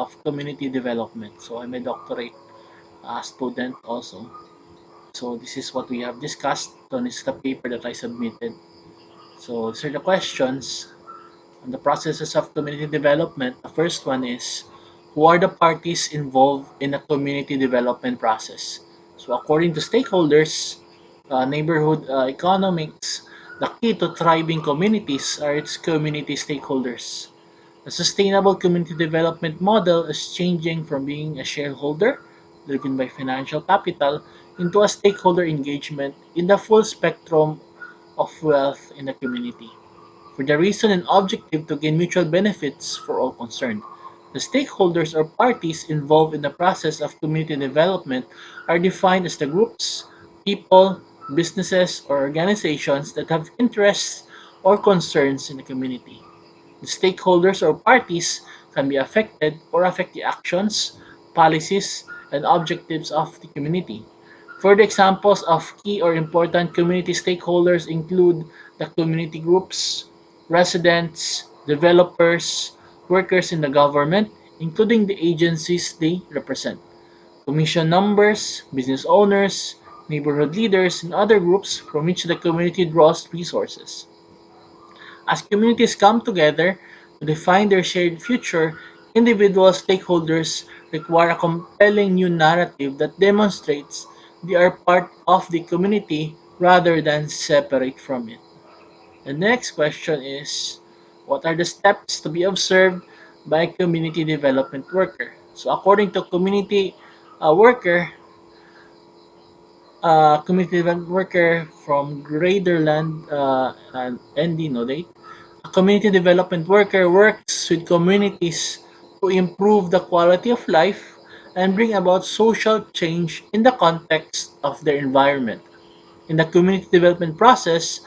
of Community Development. So I'm a doctorate student also. So this is what we have discussed. So this is the paper that I submitted. So these are the questions on the processes of community development. The first one is, who are the parties involved in a community development process? So according to stakeholders, neighborhood economics, the key to thriving communities are its community stakeholders. A sustainable community development model is changing from being a shareholder, driven by financial capital, into a stakeholder engagement in the full spectrum of wealth in the community, for the reason and objective to gain mutual benefits for all concerned. The stakeholders or parties involved in the process of community development are defined as the groups, people, businesses, or organizations that have interests or concerns in the community. The stakeholders or parties can be affected or affect the actions, policies, and objectives of the community. Further examples of key or important community stakeholders include the community groups, residents, developers, workers in the government, including the agencies they represent, commission members, business owners, neighborhood leaders, and other groups from which the community draws resources. As communities come together to define their shared future, individual stakeholders require a compelling new narrative that demonstrates they are part of the community rather than separate from it. The next question is, what are the steps to be observed by a community development worker? So according to community worker, community development worker from Graderland and ND Nodate, a community development worker works with communities to improve the quality of life and bring about social change in the context of their environment. In the community development process,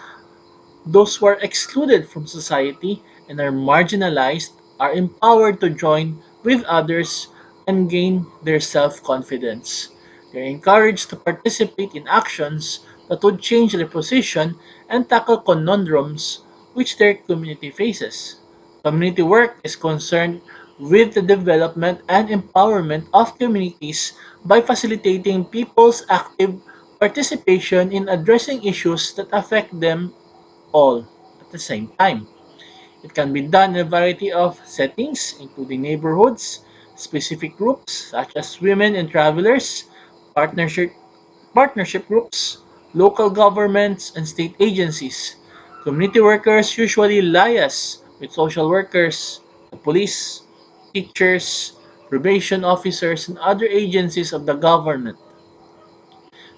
those who are excluded from society and are marginalized are empowered to join with others and gain their self confidence. They are encouraged to participate in actions that would change their position and tackle conundrums which their community faces. Community work is concerned with the development and empowerment of communities by facilitating people's active participation in addressing issues that affect them all at the same time. It can be done in a variety of settings, including neighborhoods, specific groups such as women and travelers, partnership, partnership groups, local governments, and state agencies. Community workers usually liaise with social workers, the police, teachers, probation officers, and other agencies of the government.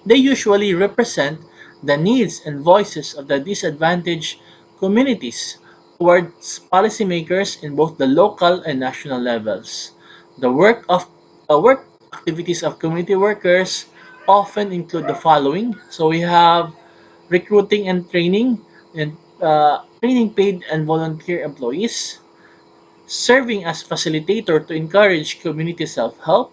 They usually represent the needs and voices of the disadvantaged communities towards policymakers in both the local and national levels. The work activities of community workers often include the following. So we have recruiting and training paid and volunteer employees, serving as facilitator to encourage community self-help,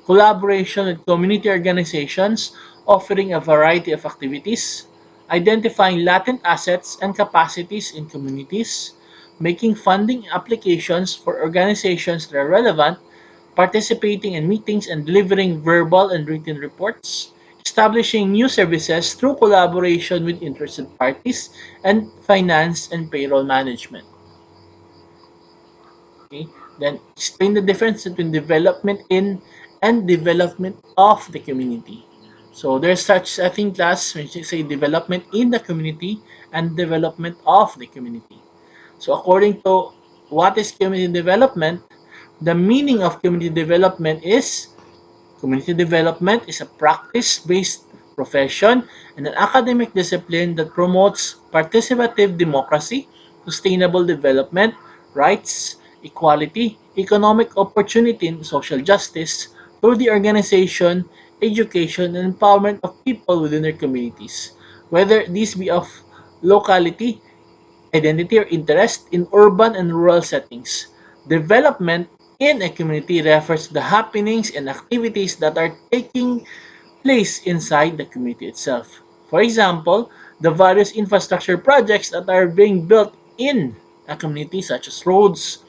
collaboration with community organizations offering a variety of activities, identifying latent assets and capacities in communities, making funding applications for organizations that are relevant, participating in meetings and delivering verbal and written reports, establishing new services through collaboration with interested parties, and finance and payroll management. Okay? Then explain the difference between development in and development of the community. So there's such a thing class when you say development in the community and development of the community. So according to what is community development, the meaning of community development is community development is a practice-based profession and an academic discipline that promotes participative democracy, sustainable development, rights, equality, economic opportunity, and social justice through the organization, education, and empowerment of people within their communities, whether these be of locality, identity, or interest in urban and rural settings. Development in a community refers to the happenings and activities that are taking place inside the community itself. For example, the various infrastructure projects that are being built in a community such as roads,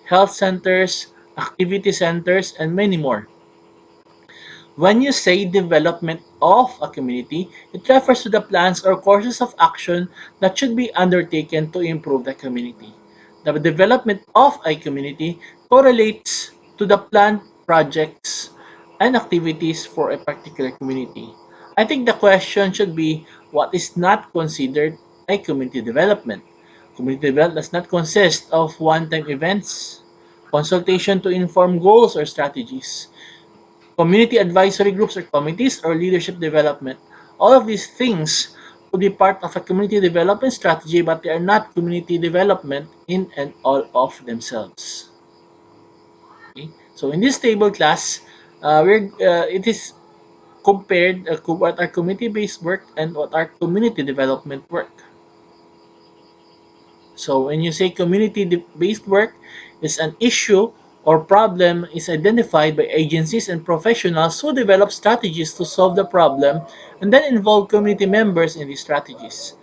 health centers, activity centers, and many more. When you say development of a community, it refers to the plans or courses of action that should be undertaken to improve the community. The development of a community correlates to the planned projects and activities for a particular community. I think the question should be what is not considered a community development. Community development does not consist of one-time events, consultation to inform goals or strategies, community advisory groups or committees, or leadership development. All of these things could be part of a community development strategy, but they are not community development in and all of themselves. Okay? So in this table class, it is compared what are community-based work and what are community development work. So when you say community-based work is an issue or problem is identified by agencies and professionals who develop strategies to solve the problem and then involve community members in these strategies.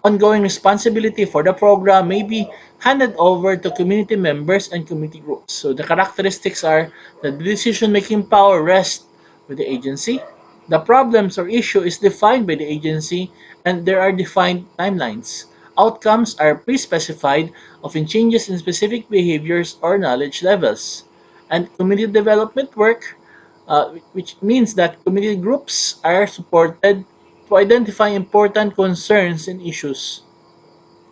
Ongoing responsibility for the program may be handed over to community members and community groups. So the characteristics are that the decision-making power rests with the agency, the problems or issue is defined by the agency, and there are defined timelines. Outcomes are pre-specified, often changes in specific behaviors or knowledge levels. And community development work, which means that community groups are supported to identify important concerns and issues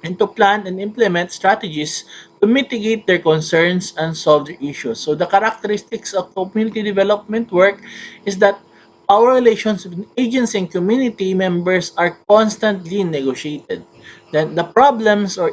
and to plan and implement strategies to mitigate their concerns and solve their issues. So the characteristics of community development work is that our relations with agency and community members are constantly negotiated. Then the problems or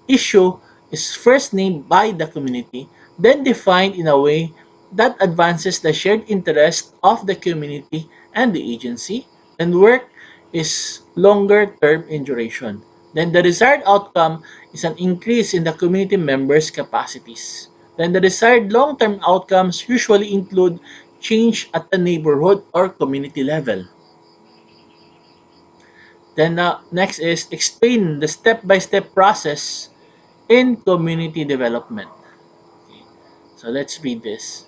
issue is first named by the community, then defined in a way that advances the shared interest of the community and the agency, and work is longer term in duration. Then the desired outcome is an increase in the community members' capacities. Then the desired long-term outcomes usually include change at the neighborhood or community level. Then next is explain the step-by-step process in community development. Okay. So let's read this.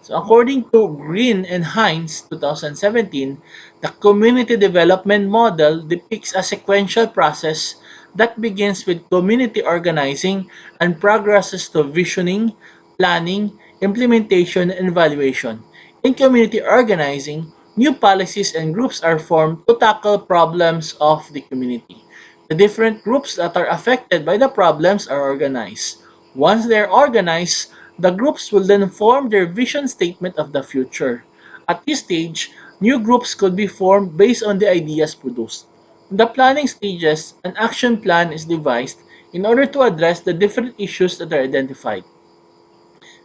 So according to Green and Hines 2017, the community development model depicts a sequential process that begins with community organizing and progresses to visioning, planning, implementation, and evaluation. In community organizing, new policies and groups are formed to tackle problems of the community. The different groups that are affected by the problems are organized. Once they are organized, the groups will then form their vision statement of the future. At this stage, new groups could be formed based on the ideas produced. In the planning stages, an action plan is devised in order to address the different issues that are identified.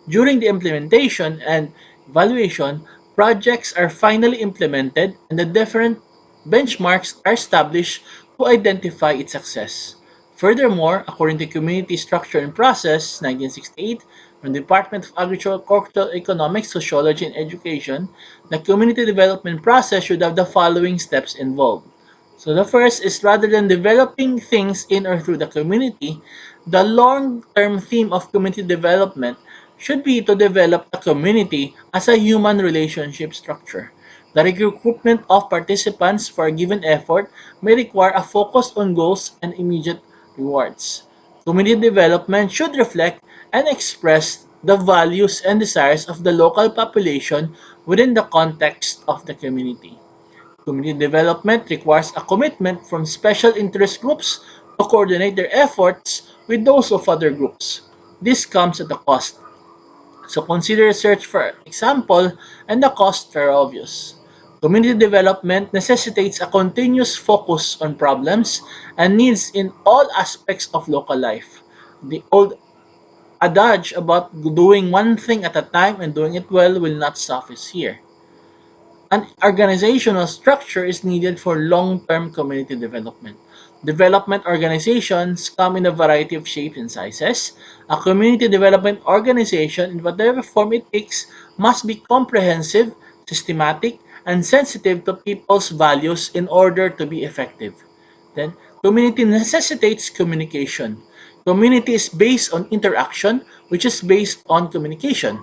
During the implementation and evaluation, projects are finally implemented and the different benchmarks are established to identify its success. Furthermore, according to Community Structure and Process 1968 from the Department of Agricultural Economics, Sociology, and Education, the community development process should have the following steps involved. So the first is rather than developing things in or through the community, the long-term theme of community development should be to develop a community as a human relationship structure. The recruitment of participants for a given effort may require a focus on goals and immediate rewards. Community development should reflect and express the values and desires of the local population within the context of the community. Community development requires a commitment from special interest groups to coordinate their efforts with those of other groups. This comes at a cost. So consider research for example, and the costs are obvious. Community development necessitates a continuous focus on problems and needs in all aspects of local life. The old adage about doing one thing at a time and doing it well will not suffice here. An organizational structure is needed for long-term community development. Development organizations come in a variety of shapes and sizes. A community development organization, in whatever form it takes, must be comprehensive, systematic, and sensitive to people's values in order to be effective. Then, community necessitates communication. Community is based on interaction, which is based on communication.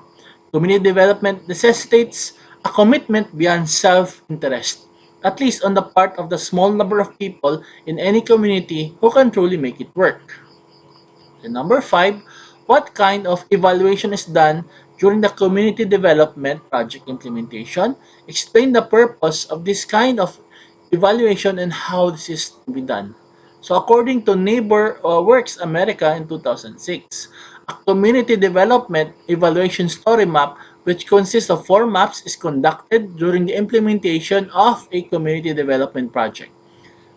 Community development necessitates a commitment beyond self-interest, at least on the part of the small number of people in any community who can truly make it work. And number five, what kind of evaluation is done during the community development project implementation? Explain the purpose of this kind of evaluation and how this is to be done. So according to Neighbor Works America in 2006, a community development evaluation story map which consists of 4 maps is conducted during the implementation of a community development project.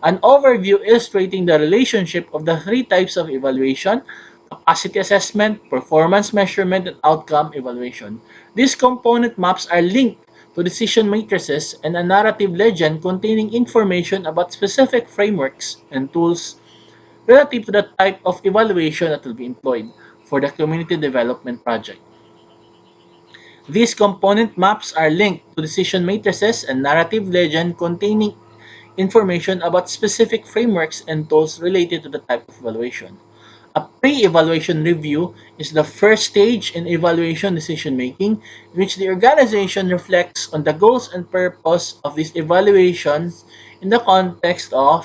An overview illustrating the relationship of the 3 types of evaluation: capacity assessment, performance measurement, and outcome evaluation. These component maps are linked to decision matrices and a narrative legend containing information about specific frameworks and tools relative to the type of evaluation that will be employed for the community development project. These component maps are linked to decision matrices and narrative legend containing information about specific frameworks and tools related to the type of evaluation. A pre-evaluation review is the first stage in evaluation decision-making in which the organization reflects on the goals and purpose of these evaluations in the context of: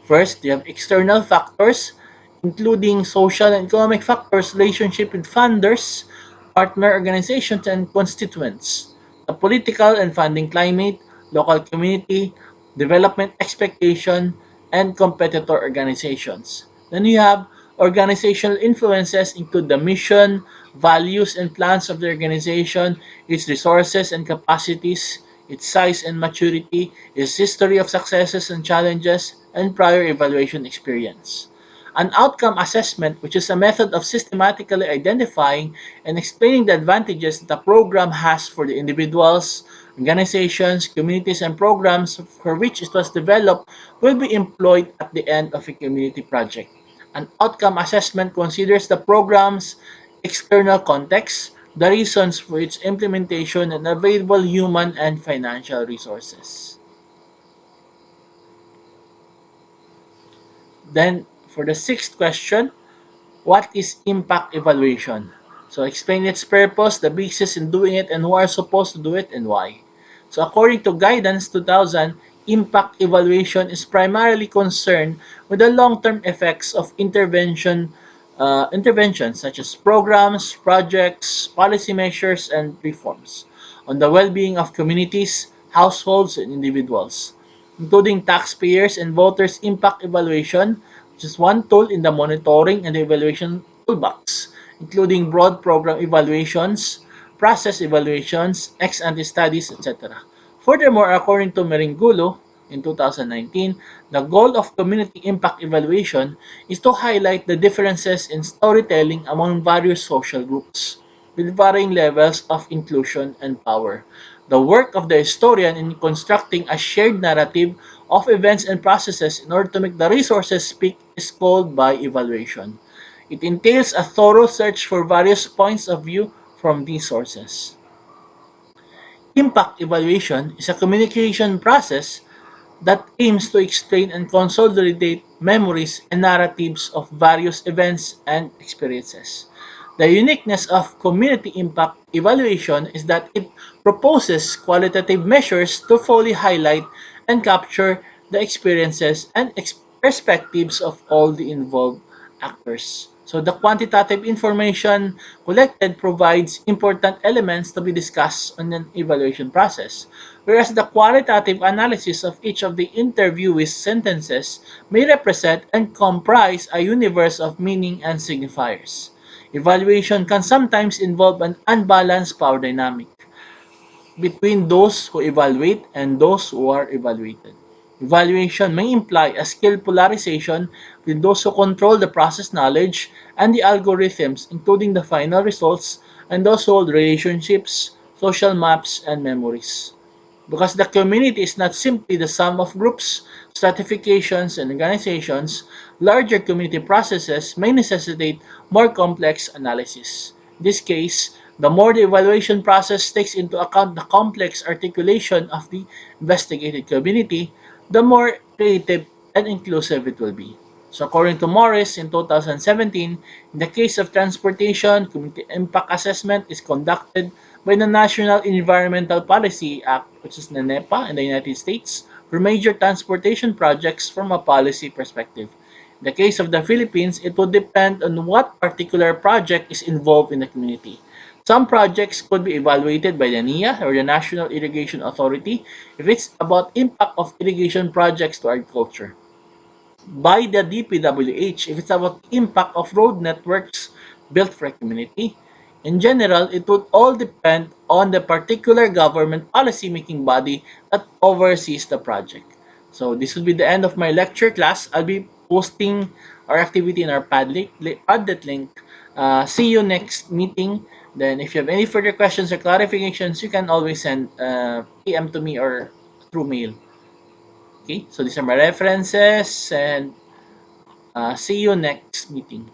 first, you have external factors, including social and economic factors, relationship with funders, partner organizations, and constituents, the political and funding climate, local community, development expectation, and competitor organizations. Then you have organizational influences include the mission, values, and plans of the organization, its resources and capacities, its size and maturity, its history of successes and challenges, and prior evaluation experience. An outcome assessment, which is a method of systematically identifying and explaining the advantages that a program has for the individuals, organizations, communities, and programs for which it was developed, will be employed at the end of a community project. An outcome assessment considers the program's external context, the reasons for its implementation, and available human and financial resources. Then, for the sixth question, what is impact evaluation? So explain its purpose, the basis in doing it, and who are supposed to do it and why. So according to Guidance 2000, impact evaluation is primarily concerned with the long-term effects of interventions such as programs, projects, policy measures, and reforms on the well-being of communities, households, and individuals, including taxpayers and voters. Impact evaluation, which is one tool in the monitoring and evaluation toolbox, including broad program evaluations, process evaluations, ex-ante studies, etc. Furthermore, according to Meringulo in 2019, the goal of community impact evaluation is to highlight the differences in storytelling among various social groups with varying levels of inclusion and power. The work of the historian in constructing a shared narrative of events and processes in order to make the resources speak is called by evaluation. It entails a thorough search for various points of view from these sources. Impact evaluation is a communication process that aims to explain and consolidate memories and narratives of various events and experiences. The uniqueness of community impact evaluation is that it proposes qualitative measures to fully highlight and capture the experiences and perspectives of all the involved actors. So the quantitative information collected provides important elements to be discussed on an evaluation process, whereas the qualitative analysis of each of the interviewee's sentences may represent and comprise a universe of meaning and signifiers. Evaluation can sometimes involve an unbalanced power dynamic between those who evaluate and those who are evaluated. Evaluation may imply a skill polarization with those who control the process knowledge and the algorithms, including the final results, and those who hold relationships, social maps, and memories. Because the community is not simply the sum of groups, stratifications, and organizations, larger community processes may necessitate more complex analysis. In this case, the more the evaluation process takes into account the complex articulation of the investigated community, the more creative and inclusive it will be. So according to Morris in 2017, in the case of transportation, community impact assessment is conducted by the National Environmental Policy Act, which is NEPA in the United States, for major transportation projects from a policy perspective. In the case of the Philippines, it would depend on what particular project is involved in the community. Some projects could be evaluated by the NIA or the National Irrigation Authority if it's about impact of irrigation projects to agriculture, by the DPWH if it's about impact of road networks built for a community. In general, it would all depend on the particular government policy-making body that oversees the project. So this will be the end of my lecture class. I'll be posting our activity in our Padlet link. See you next meeting. Then if you have any further questions or clarifications, you can always send PM to me or through mail. Okay, so these are my references and see you next meeting.